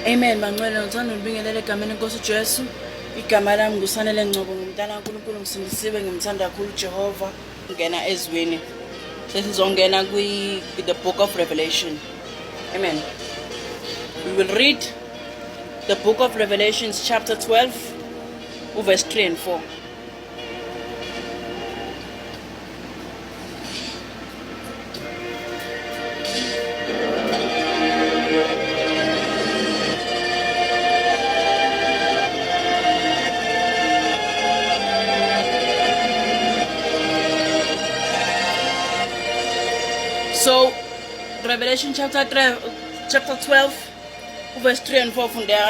Amen. Bangcwele ngithanda ukubingelela egameni lenkosi uJesu. Igama lami nguSanele Ngcobo, ngumntana kaNkulunkulu, ngisindisiwe, ngimthanda kakhulu uJehova. Ngena ezweni. Sesizongena the book of Revelation. Amen. We will read the book of Revelations chapter 12, verse 3 and 4. So, Revelation chapter 12, verse 3 and 4 from there.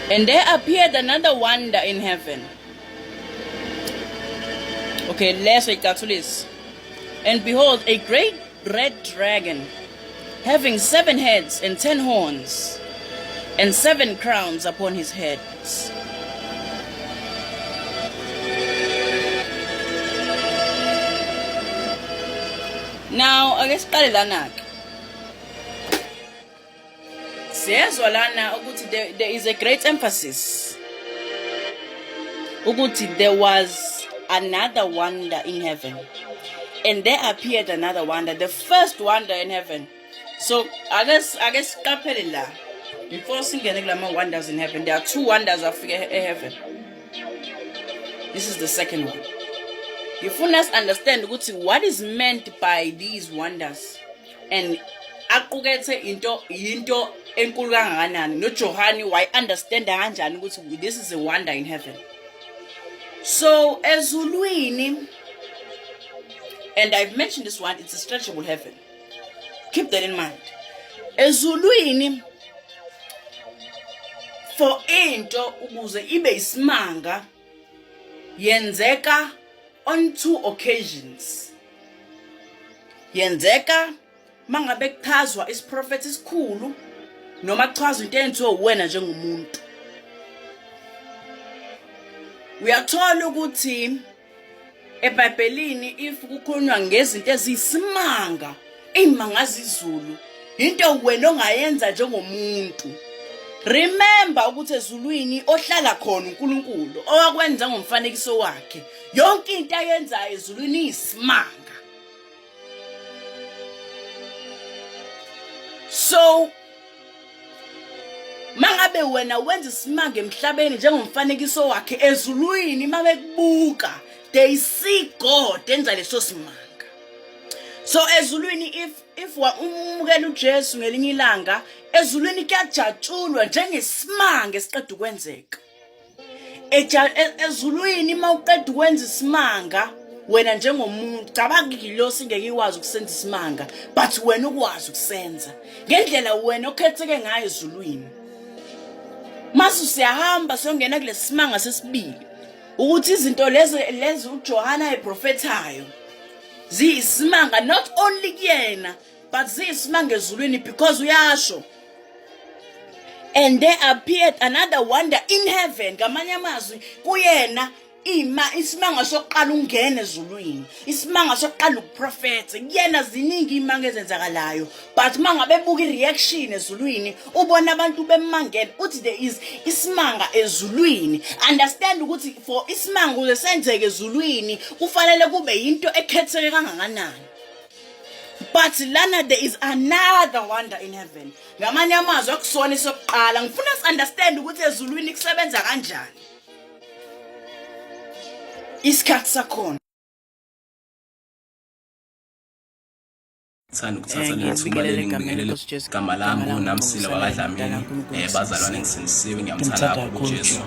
And there appeared another wonder in heaven. Okay, let's wait to this. And behold, a great red dragon, having 7 heads and 10 horns, and 7 crowns upon his heads. Now, I guess there is a great emphasis. There was another wonder in heaven. And there appeared another wonder, the first wonder in heaven. So I guess before singing wonders in heaven, there are 2 wonders of heaven. This is the second one. If you understand what is meant by these wonders, and aqukethe into enkulu kangakanani, no Johani why understand kanjani ukuthi this is a wonder in heaven. So ezulwini, and I've mentioned this one, it's a stretchable heaven. Keep that in mind. Ezulwini, for into ukuze ibe isimanga yenzeka on 2 occasions. Yenzeka mangabe kuchazwa isiprofeti esikhulu noma kuchazwa into enziwe wena njengomuntu. Uyathola ukuthi eBhayibhelini if kukhulunywa ngezinto ezisimanga, imangaza izulu, into wena ongayenza njengomuntu. Remember ukuthi ezulwini ohlala khona uNkulunkulu owakwenza ngomfanekiso wakhe. Yonke into ayenzayo ezulwini isimanga. So mangabe wena wenza isimanga emhlabeni njengomfanekiso wakhe, ezulwini mabekubuka they see God enza leso simanga. So ezulwini if umukela uJesu ngelinye ilanga, ezulwini kuyajatshulwa njengesimanga esiqeda ukwenzeka. Ezulwini mawuqeda ukwenza isimanga, wena njengomuntu cabanga ilosi ngeke ikwazi ukusenza isimanga, but wena ukwazi ukusenza ngendlela wena okhetheke ngayo ezulwini. Mase siyahamba siyongena kule simanga sesibili ukuthi izinto lezi uJohana eprofethayo ziyisimanga not only kuyena but ziyisimanga ezulwini, because uyasho and there appeared another wonder in heaven. Ngamanye amazwi kuyena isimanga sokuqala ungena ezulwini, isimanga sokuqala ukuprofetha. Kuyena ziningi imanga ezenzakalayo, but mangabe buka ireaction ezulwini ubona abantu bemangela uthi there is isimanga ezulwini. Understand ukuthi for isimanga usenzeke ezulwini kufanele kube into ekhetheke kangakanani. But lana there is another wonder in heaven. Ngamanye amazwi akusona sokuqala. Ngifuna understand ukuthi ezulwini kusebenza kanjani. Isikhathi sakhona. Sithanda ukuthatha lethuba leli ngibingelele igama lami nguNamsila wakwaDlamini. Bazalwane ngisindisiwe, ngiyamthanda kakhulu uJesu.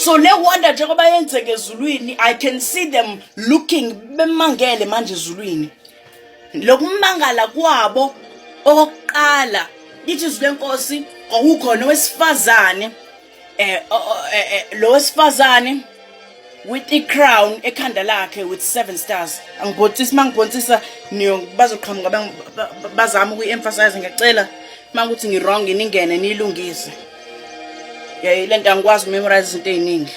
So le wonder njengoba yenzeke ezulwini, I can see them looking bemangele manje ezulwini. Lokumangala kwabo okokuqala lithi izwi lenkosi kwakukhona owesifazane lo wesifazane with a crown ekhanda lakhe with 7 stars. Mangibhontisa niyo bazoqhamuka bazama ukuemphasize ngiyacela mangukuthi ngirong ningene nilungise. Lento angikwazi memorize izinto eziningi.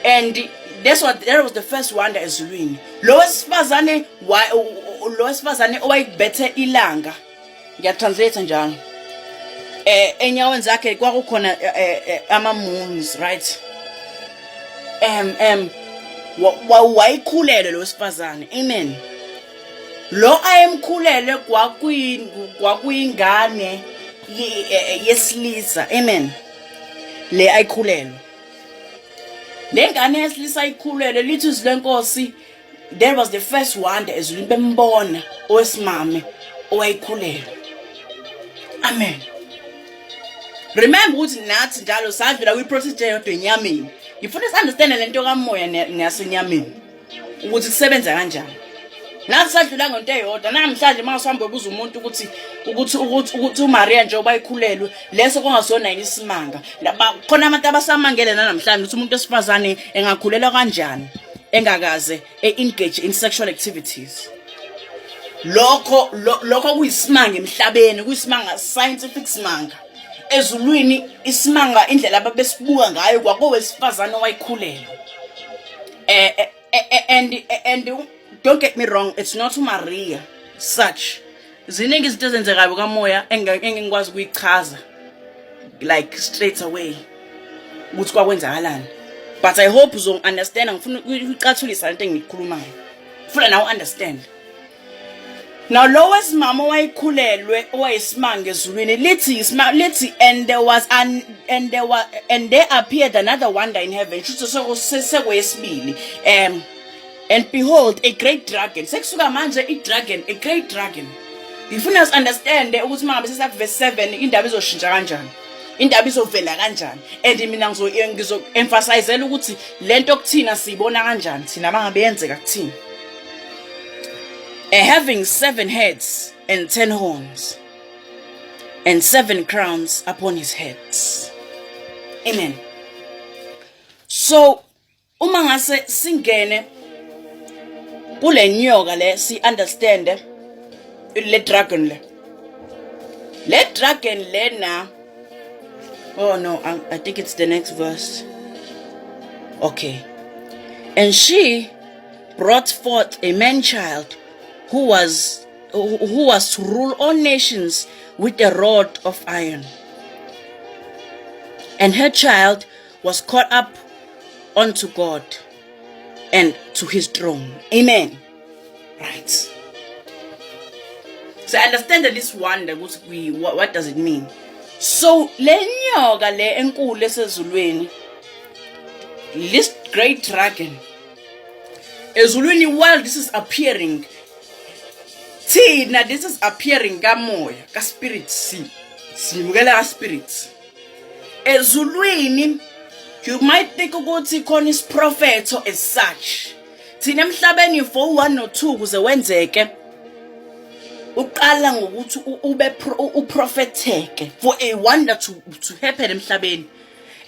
And that was the first wonder ezulwini. Lo wesifazane owayibethe ilanga. Ngiyatranslate njalo. Enyaweni zakhe kwakukhona ama moons, right? Wayikhulele lo wesifazane. Amen. Lo ayemkhulele kwakuyingane yesilisa. Amen. Le ayikhulele. Le ngane yesilisa ayikhulele lithi izwi lenkosi. That was the first wonder ezulwini bembona owesimame owayikhulele. Amen. Remember ukuthi nathi njalo sadlula kwi-procedure yodwa enyameni. Ngifuna understand lento kamoya neyasenyameni ukuthi kusebenza kanjani. Nathi sadlula ngento eyodwa namhlanje mawuhambe ubuza umuntu ukuthi uMaria nje obayikhulelwe leso kungasona yini isimanga. Khona abantu abasamangele namhlanje ukuthi umuntu osifazane engakhulela kanjani engakaze engage in sexual activities. Lokho kuyisimanga emhlabeni, kuyisimanga scientific simanga. Ezulwini isimanga indlela ababesibuka ngayo kwakowesifazane owayikhulelwe. And don't get me wrong, it's not Maria such. Ziningi izinto ezenzekayo kamoya engingikwazi ukuyichaza like straight away ukuthi kwakwenzakalani. But I hope uzo understand. Ngifuna ukucathulisa lento engiyikhulumayo. Ufuna nawe understand. Now lowest mama wayikhulelwe owayisimanga ezulwini lithi and there appeared another wonder in heaven. Sekwesibili. And behold a great dragon. Sekusuka manje a great dragon. Ngifuna us understand ukuthi manje sesa verse 7 indaba izoshintsha kanjani. Indaba izovela kanjani. And mina ngizo emphasize ukuthi lento okuthina sibona kanjani thina bangabe yenzeka kuthina. Having 7 heads and 10 horns and 7 crowns upon his heads. Amen. So uma ngase singene kule nyoka le si understand le dragon le. Le dragon le na. Oh no, I think it's the next verse. Okay. And she brought forth a man-child who was to rule all nations with a rod of iron. And her child was caught up unto God and to his throne. Amen. Right. So I understand that this wonder, what does it mean? So le nyoka le enkulu esezulwini, this great dragon ezulwini, while this is appearing, this is appearing kamoya ka spirit simukela ka spirit ezulwini. You might think ukuthi khona is prophet as such. Thina emhlabeni for 1 or 2 kuze wenzeke uqala ngokuthi ube uprophetheke for a wonder to happen emhlabeni.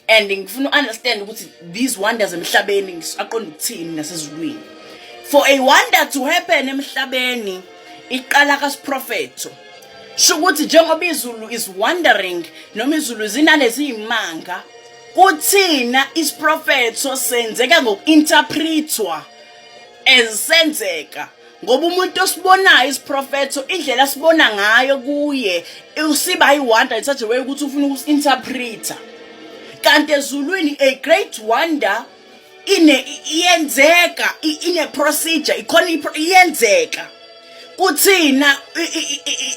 And ngifuna understand ukuthi these wonders emhlabeni aqonda ukuthini nasezulwini. For a wonder to happen emhlabeni iqala ka prophetho. Shukuthi njengoba izulu is wondering noma izulu zinalezi imanga kuthina is prophetho senzeka ngokuinterpretwa ezenzeka ngoba umuntu osibonayo is prophetho indlela sibona ngayo kuye usiba iwonder in such a way ukuthi ufuna ukuinterpreta. Kanti ezulwini a great wonder iyenzeka in a procedure ikhona iyenzeka kuthina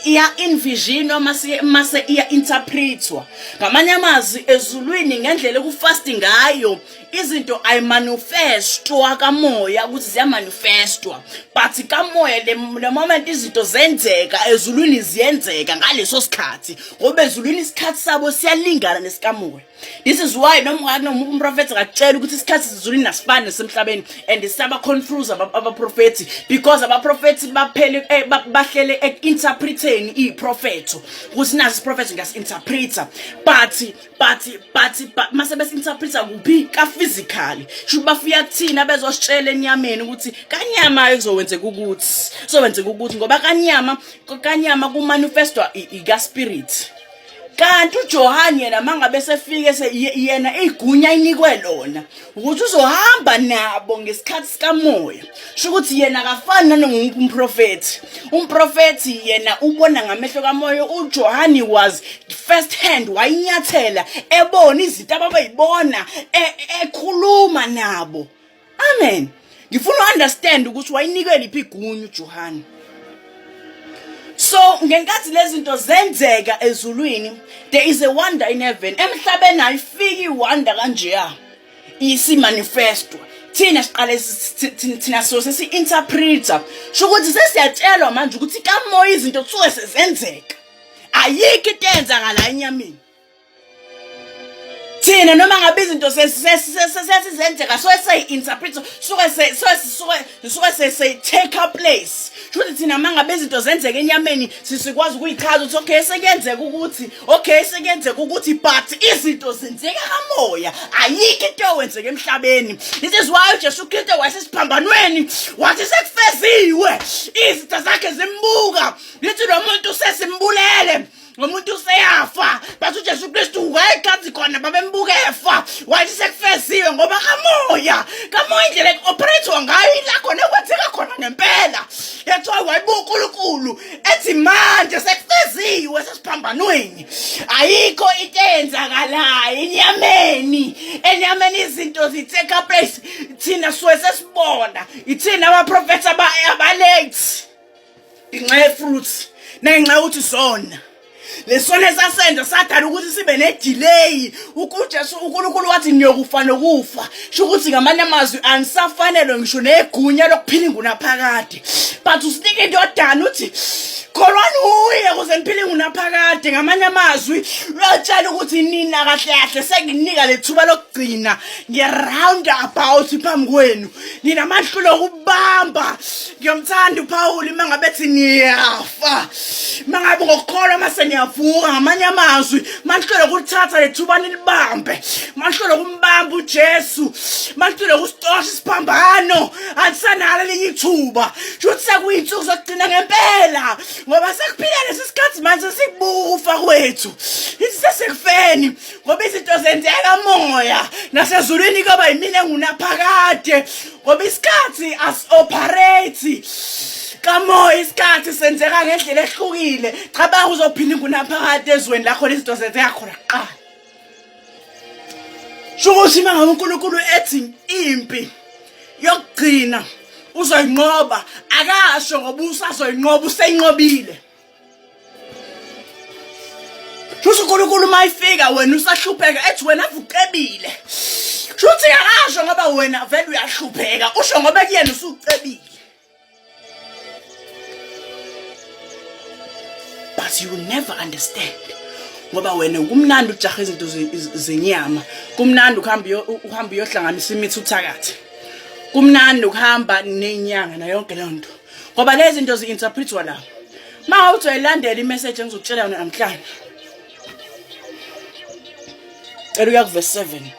iya envisionwa mase iya interpretwa. Ngamanye amazwi ezulwini ngendlela ekufasting ngayo izinto ay manifestwa kamoya ukuthi ziya manifestwa, but kamoya the moment izinto zenzeka ezulwini ziyenzeka ngaleso sikhathi ngoba ezulwini isikhathi sabo siyalingana nesikamoya. This is why noma umprofeti akatshela ukuthi isikhathi sezulwini asifani nesemhlabeni, and saba confuse abaprofeti because abaprofeti bahlele interpreting iprofeto ukuthi nasi iprofethi ngasi-interpreta but mase besi-interpreta kuphi ka physically shuthi bafika kuthina bezositshela enyameni ukuthi kanyama ekuzowenzeka ukuthi ngoba kanyama kumanifestwa ika spirit. Kanti uJohane yena mangabe sefike yena igunya inikwe lona ukuthi uzohamba nabo ngesikhathi sikamoya. Shukuthi yena akafani nangumprofeti. Umprofeti yena ubona ngamehlo kamoya. uJohane was first hand wayinyathela ebona izinto ababayibona ekhuluma nabo. Amen. Ngifuna understand ukuthi wayinikwe liphi igunya uJohane. So ngenkathi lezi zinto zenzeka ezulwini, there is a wonder in heaven. Emhlabeni ayifiki wonder kanjeya isi manifestwa. Thina siqale thina so sesi-interpreta. Shukuthi sesiyatshelwa manje ukuthi kamoya izinto kusuke sezenzeka. Ayikho into eyenzakala enyameni. Thina noma ngabe izinto sesizenzeka so say-interpret suke say take a place. Shuthi thina mangabe izinto zenzeka enyameni sisikwazi ukuyichaza ukuthi okay sekuyenzeka ukuthi but izinto zenzeka kamoya. Ayikho into owenzeka emhlabeni. This is why uJesu Kristu wasesiphambanweni wathi sekufeziwe izitha zakhe zimbuka lithi lo muntu sesimbulele umuntu useyafa but uJesu Kristu wayekhathi khona babembuka efa wathi sekufeziwe ngoba kamoya indlela ekuoperate ngayo ila khona kwenzeka khona ngempela. That's why wayibuka uNkulunkulu ethi manje sekufeziwe sesiphambanweni. Ayikho into eyenzakalayo enyameni izinto zitake place. Thina suwe sesibona ithina abaprofeti abalate inxa fruits nenxa ukuthi sona lesona esasenza sadala ukuthi sibe nedelay. UJesu uNkulunkulu wathi niyokufa nokufa. Shukuthi ngamanye amazwi anisafanele ngisho negunya lokuphila ingunaphakade. But usinike indodana uthi kholwani uye kuze niphile ingunaphakade. Ngamanye amazwi uyatshela ukuthi nina kahle senginika lethuba lokugcina nge-round about phambi kwenu. Nina mahlulo kubamba. Ngiyomthanda uPaul mangabe ethi niyafa. Mangabe ngokukholwa mase niyavuka. Ngamanye amazwi manhlelo ukuthatha lethuba nilibambe. Manhlelo kumbamba uJesu. Manhlelo kusitosha isiphambano. Alisanalo linye ithuba. Shuthi sekuyinsuku zokugcina ngempela. Ngoba sekuphila lesikhathi manje sikubufa kwethu. Ithi sesekufeni ngoba izinto zenzeka moya nasezulwini kuba yimina engunaphakade. Ngoba isikhathi as operate kamoya isikhathi senzeka ngendlela ehlukile. Cabanga uzophinda ingunaphakade ezweni lakho izinto zenzeka khona kuqala. Shukuthi manje uNkulunkulu ethi impi yokugcina uzoyinqoba akasho ngoba usazoyinqoba useyinqobile. Shuthi uNkulunkulu mayifika wena usahlupheka ethi wena avuqebile. Shuthi akasho ngoba wena vele uyahlupheka usho ngoba kuyena usucebile. But you will never understand ngoba wena kumnandi ujaha izinto zenyama. Kumnandi uhamba uyohlanganisa imithi uthakathe. Kumnandi ukuhamba nenyanga na yonke le nto ngoba lezi zinto zi-interpretwa la. Ma uthi uyalandela imessage engizokutshela yona namhlanje. Eluya verse 7.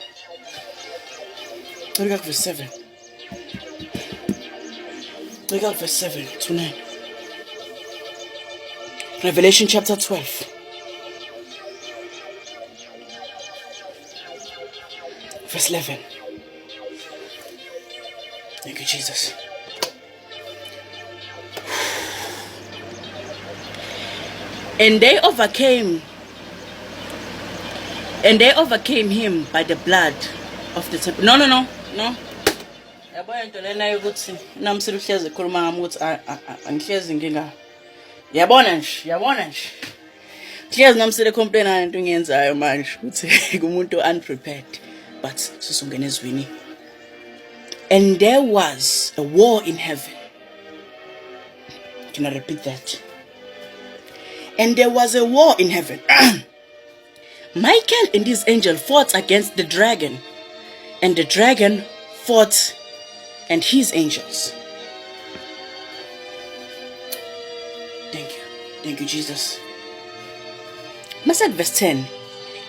Eluya verse 7. Eluya verse 7 to 9. Revelation chapter 12. Verse 11. Thank you, Jesus. And they overcame him by the blood of the temple. No. Yabo into lena yokuthi namsile uhleze ekhuluma ngami ukuthi angihlezi Yabona nje. Hlezi nomsele complain into engiyenzayo manje ukuthi kumuntu unprepared. But sisungena ezwini. And there was a war in heaven. Can I repeat that? And there was a war in heaven. Michael and his angel fought against the dragon, and the dragon fought and his angels. Thank you, Jesus. I said verse 10.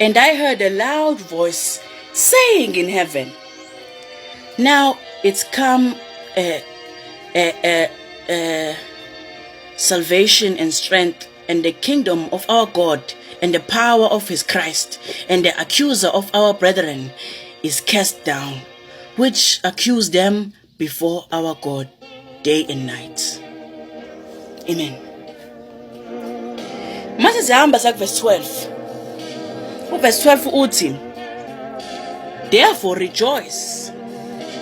And I heard a loud voice saying in heaven, now it's come salvation and strength and the kingdom of our God and the power of his Christ, and the accuser of our brethren is cast down, which accuse them before our God day and night. Amen. Mase sihamba verse 12. Verse 12 uthi, therefore rejoice.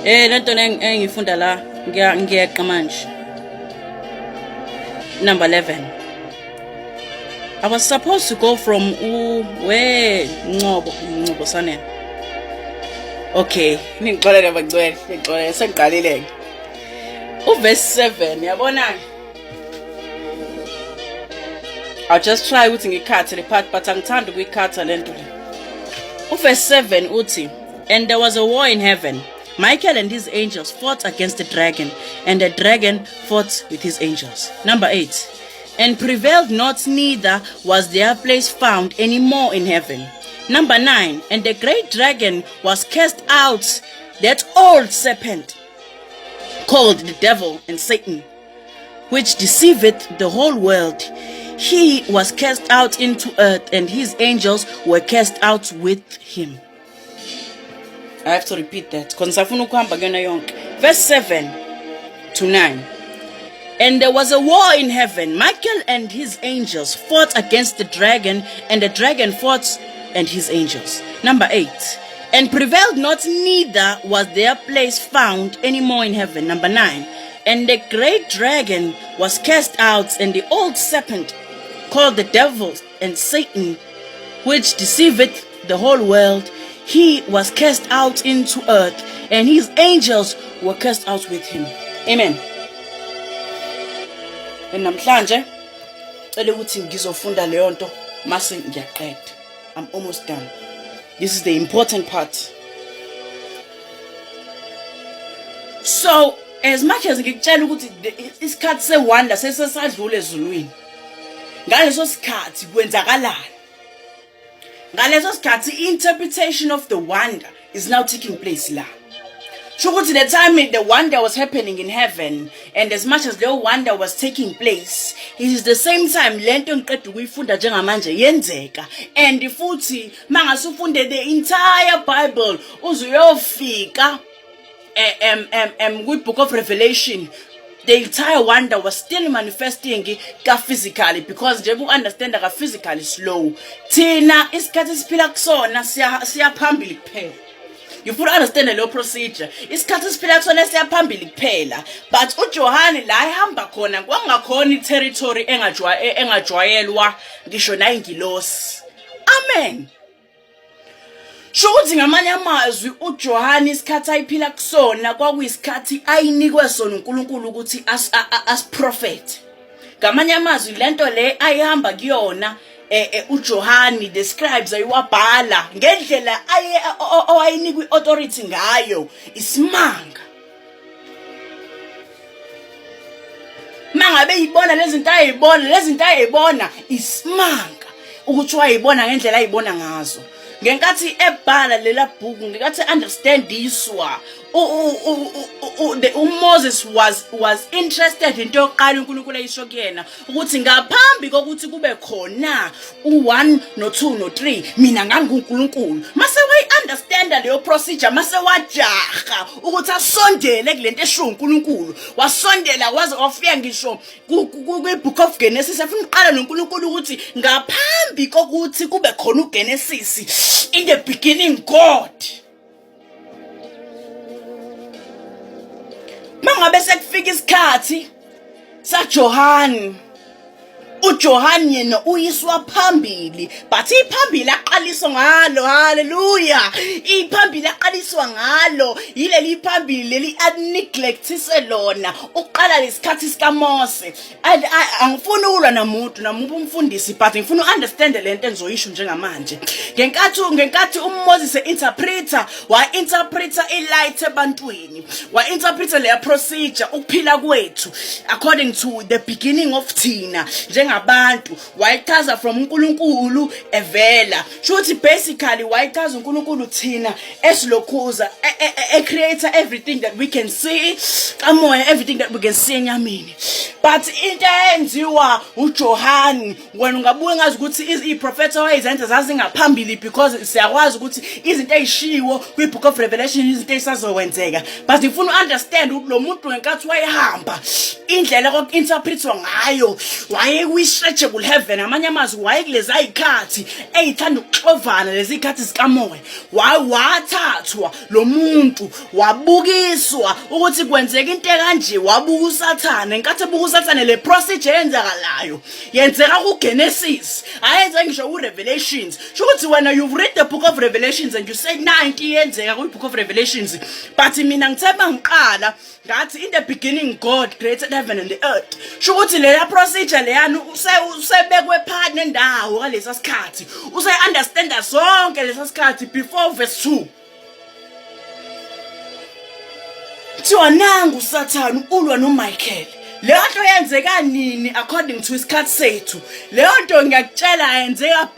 Lento engifunda la ngiyeqa manje. Number 11. I was supposed to go from where Ncoko Sanene. Okay, ngixolele bagcwele, sengiqalile. Verse 7, yabona? I'll just try ukuthi ngikhathe le part, but angithanda ukuyikhatha lento le. Verse 7 uthi, and there was a war in heaven. Michael and his angels fought against the dragon, and the dragon fought with his angels. Number 8. And prevailed not, neither was their place found any more in heaven. Number 9. And the great dragon was cast out, that old serpent, called the devil and Satan, which deceiveth the whole world. He was cast out into earth, and his angels were cast out with him. I have to repeat that. Verse 7 to 9. And there was a war in heaven. Michael and his angels fought against the dragon, and the dragon fought and his angels. Number 8. And prevailed not, neither was their place found any more in heaven. Number 9. And the great dragon was cast out, and the old serpent, called the devil and Satan, which deceiveth the whole world, he was cast out into earth, and his angels were cast out with him. Amen. And namhlanje cela ukuthi ngizofunda leyo nto mase ngiyaqeda. I'm almost done. This is the important part. So, as much as ngikutshela ukuthi isikhathi sewonder sesesadlule ezulwini, ngaleso sikhathi kwenzakalani? Ngaleso sikhathi interpretation of the wonder is now taking place la. Shukuthi the time the wonder was happening in heaven, and as much as the wonder was taking place, it is the same time lento ngiqeda ukuyifunda njengamanje yenzeka. And futhi mangasufunde the entire Bible uzuyofika with book of Revelation, the entire wonder was still manifesting physically, because nje understand that physically slow. Thina isikhathi siphila kusona siya phambili kuphela. You put understand the law procedure. Isikhathi siphila kusona siya phambili kuphela. But uJohane la ehamba khona kwangakhona territory engajwayelwa ngisho na ingilosi. Amen. Shukuthi ngamanye amazwi uJohane isikhathi ayiphila kusona kwakuyisikhathi ayinikwe sona uNkulunkulu ukuthi as prophet. Ngamanye amazwi lento le ayihamba kuyona uJohane the scribes ayiwabhala ngendlela ayinikwe authority ngayo isimanga. Mangabe yibona lezinto ayibona isimanga ukuthi wayibona ngendlela ayibona ngazo. Ngenkathi ebhala lela bhuku ngikathi understand iswa Moses was interested into yokuqala uNkulunkulu ayisho kuyena ukuthi ngaphambi kokuthi kube khona u1 no2 no3 mina nganguNkulunkulu. Mase way understand leyo procedure, mase wajaha ukuthi asondele kulento esho uNkulunkulu, wasondela waze wafika ngisho ku-book of Genesis afuna uqala noNkulunkulu ukuthi ngaphambi kokuthi kube khona uGenesis, in the beginning God. Mangabe sekufika isikhathi saJohane uJohane yena uyiswa phambili, but iphambili aqaliswa ngalo, haleluya, iphambili aqaliswa ngalo yileli phambili leli neglectise lona uqala lesikhathi sikaMose. Angifuni ukulwa namuntu umfundisi, but ngifuna understand lento engizoyisho njengamanje. Ngenkathi uMoses interpreter ilight ebantwini, interpreter le procedure ukuphila kwethu according to the beginning of thina njengabantu, wayichaza from uNkulunkulu evela. Shuthi basically wayichaza uNkulunkulu thina esilokhuza creator everything that we can see, kamoya everything that we can see enyameni. But into enziwa uJohane, wena ungabuye ngazi ukuthi iprofeta wayezenza zazingaphambili, because siyakwazi ukuthi izinto ezishiwo kwibook of Revelation izinto ezisazokwenzeka. But ngifuna understand ukuthi lo muntu ngenkathi wayehamba indlela kokuinterpretwa ngayo, waye kwi-stretchable heaven, amanye amazwi waye kulezi ayikhathi eyithanda ukuxovana lezi ikhathi zikamoya, wathathwa lo muntu wabukiswa ukuthi kwenzeka into kanje, wabuka uSathane. Ngenkathi ebuka uSathane le procedure yenzeka kuGenesis, ayenza ngisho kuRevelations. Shukuthi wena you've read the book of Revelations and you say 90 yenzeka kwi-book of Revelations, but mina ngithemba ngiqala ngathi in the beginning God created heaven and the earth. Shukuthi leya procedure leyana usebekwe phakathi nendawo ngalesa sikhathi, understanda sonke lesa sikhathi before verse 2. Kuthiwa nangu uSathane ulwa noMichael. Leyo nto yenzeka nini according to isikhathi sethu? Leyo nto ngiyakutshela yenzeka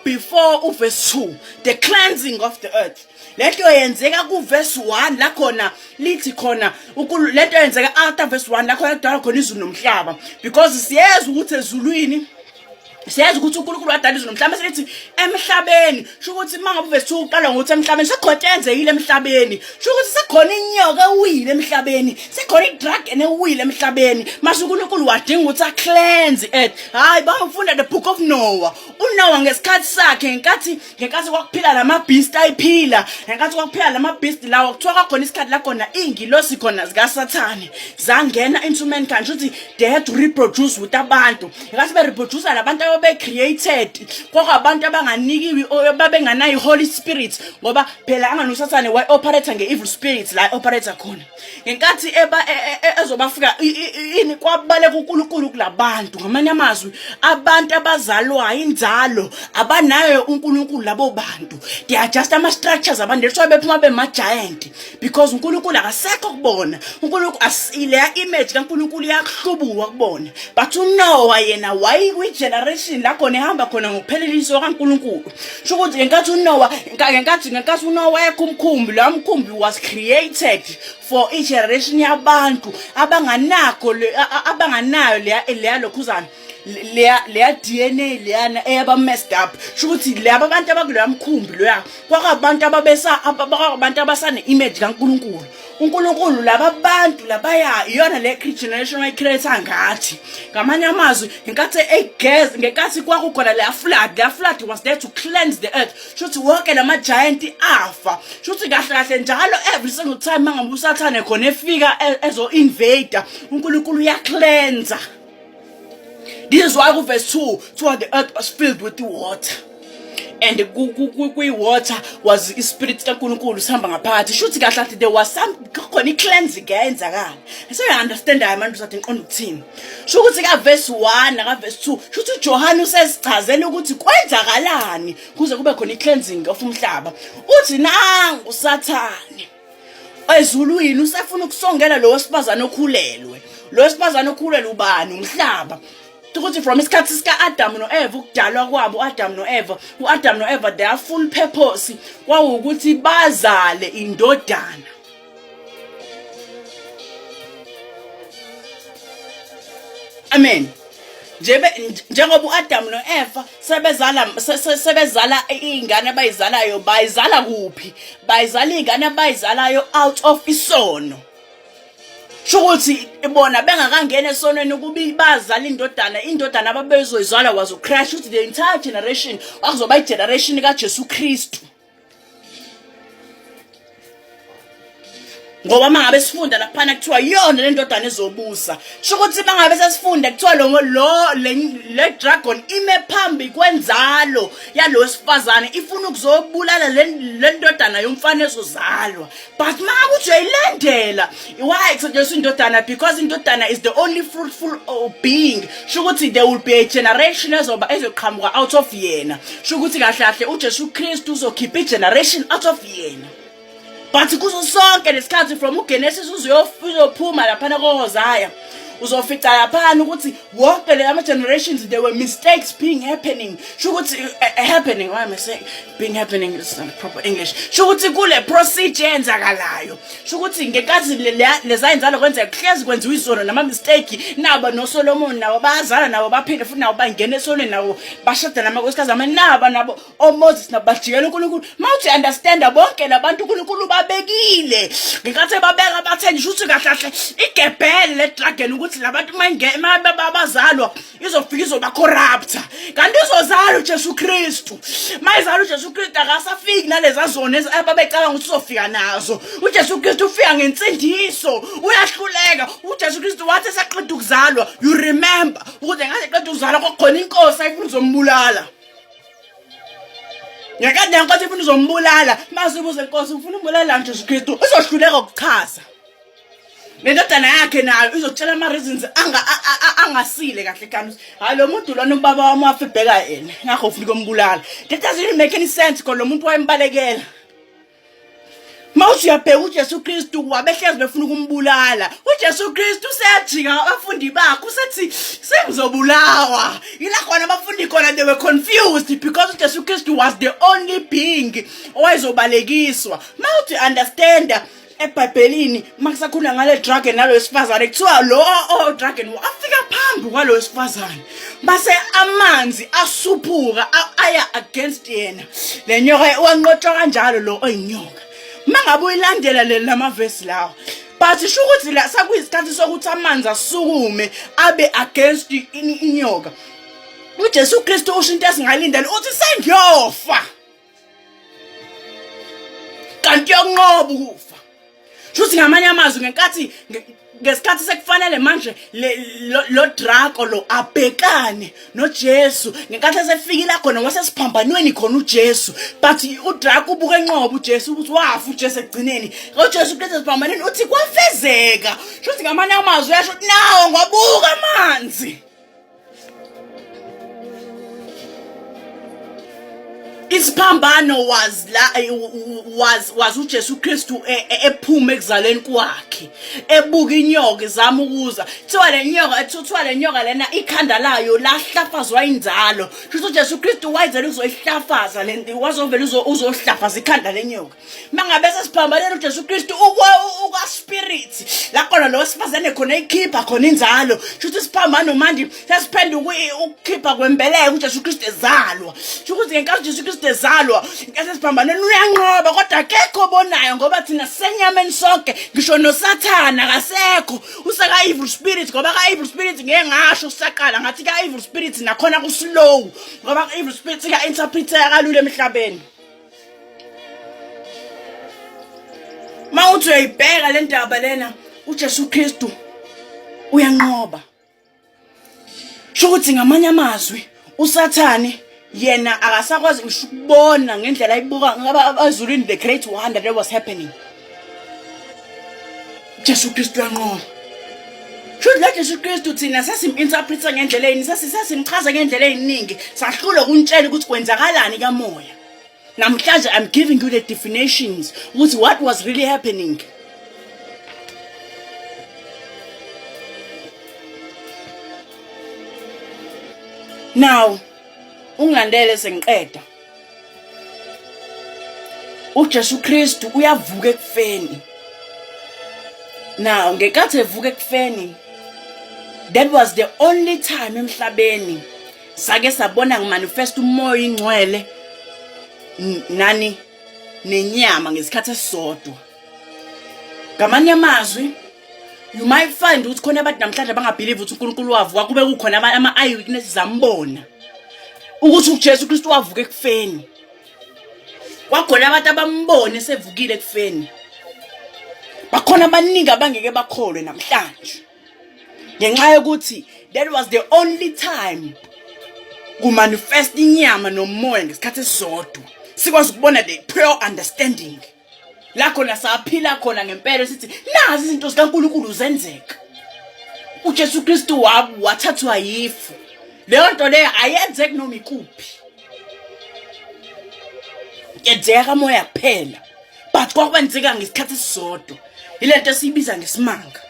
before uverse 2, the cleansing of the earth. Lento yenzeka kuverse 1 la khona lithi khona lento yenzeka after verse 1 la khona kudala khona izulu nomhlaba, because siyeza ukuthi ezulwini siyazi ukuthi uNkulunkulu wadala izulu nomhlaba, sithi emhlabeni. Shukuthi mangabe verse 2 uqala ngokuthi emhlabeni sekhona enzekile emhlabeni, shukuthi sekhona inyoka ewile emhlabeni, sekhona idragon ewile emhlabeni. Mase uNkulunkulu wadinga ukuthi cleanse earth. Hayi bangifunda the book of Noah. uNoah ngesikhathi sakhe, ngenkathi kwakuphila lamabeast ayiphila, ngenkathi kwakuphila lamabeast lawo, kuthiwa kwakhona isikhathi la khona ingilosi khona zikaSathane zangena into mankind, shuthi they had to reproduce with abantu. Ngenkathi be reproduce labantu be created kwabantu abanganikiwi babenganayi Holy Spirit, ngoba phela anganoSathane way operator ngeevil spirits la operator khona. Ngenkathi ezobafika ini kwabaleka uNkulunkulu kulabantu, ngamanye amazwi abantu abazalwayo inzalo abanayo uNkulunkulu labo bantu, they are just ama structures abantu leso bephuma bema giant, because uNkulunkulu akasekho kubona. uNkulunkulu asile image kaNkulunkulu yakuhlubuka kubona. But uNoah yena wayi kwi generation la khona ehamba khona ngokupheleliswa kaNkulunkulu. Shukuthi ngenkathi uNoah wayekhumkhumbi, la mkhumbi was created for each generation yabantu abanganayo leya lokhuzana leya DNA leyana eyaba messed up. Shukuthi laba abantu abakuloya mkhumbi loya kwakabantu abantu abasane image kaNkulunkulu. uNkulunkulu laba bantu labaya iyona le generation way creator ngathi. Ngamanye amazwi ngenkathi kwakukhona le flood was there to cleanse the earth. Shuthi wonke lama giant afa. Shuthi kahle njalo every single time mangabe uSathane khona efika ezo invader, uNkulunkulu uya cleanse. This is why verse 2, toward the earth was filled with the water, and the water was the spirit kaNkulunkulu sihamba ngaphakathi. Shuthi kahle there was some khona cleansing eyenzakala. So you understand abantu sathi nqondo ukuthini. Shukuthi ka verse 1 na verse 2, shuthi uJohane usesichazela ukuthi kwenzakalani kuze kube khona cleansing of umhlaba. Uthi nangu uSathane ezulwini usefuna ukusongela lo wesifazana okhulelwe. Lo wesifazana okhulelwe ubani? Umhlaba. Ukuthi from isikhathi sika Adam no Eva, ukudalwa kwabo uAdam no Eva, their full purpose kwawukuthi bazale indodana. Amen. Njengoba uAdam no Eva sebezala ingane abayizalayo, bayizala kuphi? Bayizala ingane abayizalayo out of isono. Shukuthi bona bengakangena esonweni ukuba bazala indodana ababezoyizala was uChrist, ukuthi the entire generation akuzoba igeneration kaJesu Kristu. ngoba mangabe sifunda laphana kuthiwa yona le ndodana ezobusa sho ukuthi mangabe sesifunda kuthiwa le dragon ime phambi kwenzalo yalo wesifazane ifuna ukuzobulala le ndodana yomfana ezozalwa but mangabe uyayilandela why kusetshenziswa indodana because indodana is the only fruitful being sho ukuthi there will be a generation ezoqhamuka out of yena sho ukuthi kahle kahle uJesu Kristu uzokhipha igeneration out of yena. But kuzo sonke lesikhathi from uGenesis uzophuma laphana koHosea uzofica laphana ukuthi wonke le ama generations there were mistakes being happening. Shukuthi happening, why am I saying being happening is not proper English. Shukuthi kule procedure enzakalayo. Shukuthi ngenkathi leza inzalo kwenzeka kuhlezi kwenziwa izono nama mistake naba no Solomon nabo bazala nabo baphinde futhi nabo bangena esonweni nabo bashada namakhosikazi amanaba nabo oMoses nabajikela uNkulunkulu. Mawuthi understand bonke labantu uNkulunkulu babekile. Ngenkathi babeka bathenje shuthi kahle kahle igebhele le dragon ukuthi labantu babazalwa izofika izoba corrupt kanti izozala uJesu Kristu mayizala uJesu Kristu akasafiki naleza zone ababecabanga ukuthi uzofika nazo. uJesu Kristu ufika ngensindiso uyahluleka. uJesu Kristu wathi esaqeda ukuzalwa you remember ukuthi ngathi eqeda ukuzalwa kokhona inkosi ayifuna uzombulala yakade inkosi ifuna uzombulala masibuze inkosi ufuna umbulala uJesu Kristu uzohluleka ukuchaza lendodana yakhe nayo izotshela ama reasons angasile kahle kanti hayi lo muntu lona ubaba wami wafibheka yena ngakho ufuna ukumbulala. That doesn't make any sense because lo muntu wayembalekela. Mawuthi uyabheka uJesu Kristu wabehlezi befuna ukumbulala. uJesu Kristu usejika abafundi bakhe usethi sengizobulawa. Ila khona abafundi khona they were confused because uJesu Kristu was the only being owayezobalekiswa. Mawuthi understand eBhayibhelini makusakhuluma ngale dragon nalo wesifazane kuthiwa lo dragon afika phambi kwalo wesifazane base amanzi asuphuka aya against yena lenyoka wanqotshwa kanjalo lo oyinyoka. Mangabe uyilandela lama verse lawo but sho ukuthi la sakuyisikhathi sokuthi amanzi asukume abe against inyoka. uJesu Kristu usho into esingalindela uthi sengiyofa kanti yonqoba ukufa. Shuthi ngamanye amazwi ngenkathi ngesikhathi sekufanele manje lo draco lo abhekane noJesu ngenkathi sefikile khona wasesiphambanweni khona uJesu but udraco ubuke enqoba uJesu ukuthi wafa uJesu egcineni uJesu Kristu esiphambanweni uthi kwafezeka. Shuthi ngamanye amazwi yasho nawo ngabuka amanzi. Isiphambano was uJesu Kristu ephuma ekuzaleni kwakhe ebuka inyoka izama ukuza kuthiwa le nyoka lena ikhanda layo lahlafazwa inzalo. Futhi uJesu Kristu wayezela ukuzoyihlafaza lento wazovela uzohlafaza ikhanda lenyoka. Mangabe sesiphambaneni uJesu Kristu ukwa spirit la khona lo sifazane khona ikhipha khona inzalo. Futhi isiphambano manje sesiphenda ukukhipha kwembeleko uJesu Kristu ezalwa. Futhi ngenkathi uJesu Kristu ezalwa ngesiphambaneni uyanqoba kodwa akekho obonayo ngoba thina senyameni sonke ngisho noSathana akasekho usaka evil spirit ngoba ka evil spirit ngeke ngasho usaqala ngathi ka evil spirit nakhona ku slow ngoba evil spirit ka interpreter kalule emhlabeni. Mawuthi uyayibheka le ndaba lena uJesu Kristu uyanqoba. Sho ukuthi ngamanye amazwi uSathane yena akasakwazi ngisho ukubona ngendlela ayibuka ngaba abazulwini the great wonder that was happening. Jesu Kristu yanqoba. Should la Jesu Kristu thina sesim-interpreta ngendlela eyini sesimchaza ngendlela eziningi sahlula ukuntshela ukuthi kwenzakalani kamoya. Namhlanje I'm giving you the definitions ukuthi what was really happening. Now ungilandele sengiqeda. uJesu Kristu uyavuka ekufeni. Now ngekathi evuka ekufeni that was the only time emhlabeni sake sabona ngimanifest umoya ingcwele nani nenyama ngesikhathi esisodwa. Ngamanye amazwi you might find ukuthi khona abantu namhlanje bangabelieve ukuthi uNkulunkulu wavuka kube kukhona ama eyewitnesses ambona ukuthi uJesu Kristu wavuka ekufeni. Kwakhona abantu abambone sevukile ekufeni. bakhona abaningi abangeke bakholwe namhlanje ngenxa yokuthi that was the only time kumanifest inyama nomoya ngesikhathi esisodwa sikwazi ukubona the pure understanding la khona saphila khona ngempela sithi nazi izinto zikaNkulunkulu zenzeka uJesu Kristu wathathwa yifu leyo nto leyo ayenzeki noma ikuphi yenzeka moya kuphela but kwakwenzeka ngesikhathi esisodwa ilento esibiza ngesimanga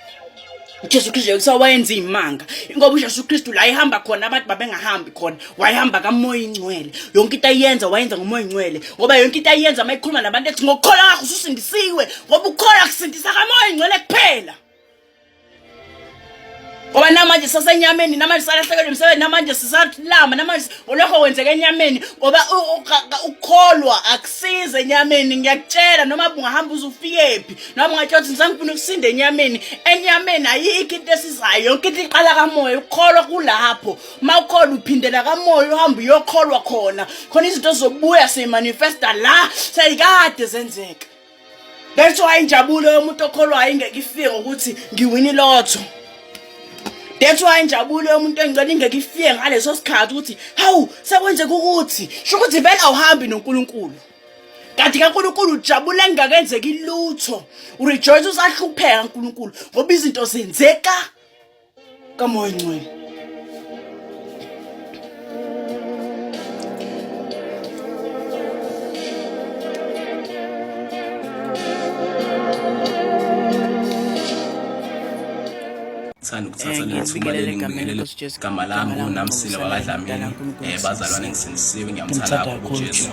uJesu Kristu usawayenza imanga ingoba uJesu Kristu la ihamba khona abantu babengahambi khona wayihamba kamoya ingcwele yonke into ayenza wayenza ngomoya ingcwele ngoba yonke into ayenza mayikhuluma nabantu ethi ngokukholwa kwakho ususindisiwe ngoba ukukholwa kusindisa kamoya ingcwele kuphela ngoba namanje sasenyameni namanje salahlekelwe umsebenzi namanje sisathilama namanje olokho kwenzeka enyameni ngoba ukukholwa akusize enyameni ngiyakutshela noma ungahamba uzufikephi noma ungatshela ukuthi ngisangifuna ukusinda enyameni ayikho into esizayo yonke into iqala kamoya ukukholwa kulapho mawukholwa uphindela kamoya uhamba uyokholwa khona izinto zobuya semanifesta la sayikade zenzeka that's why injabulo yomuntu okholwayo ingeke ifike ukuthi ngiwini lotho. That's why injabulo yomuntu engcwele ingeke ifike ngaleso sikhathi ukuthi hawu sekwenzeka ukuthi sho ukuthi vele awuhambi noNkulunkulu kanti kaNkulunkulu ujabule engakenzeki lutho urejoice usahlupheka kaNkulunkulu ngoba izinto zenzeka kamoya ngcwele. Sani ukuthatha lethuba lengibingelele igama lami uNamsile wakwaDlamini bazalwane ngisindisiwe ngiyamthanda kakhulu uJesu.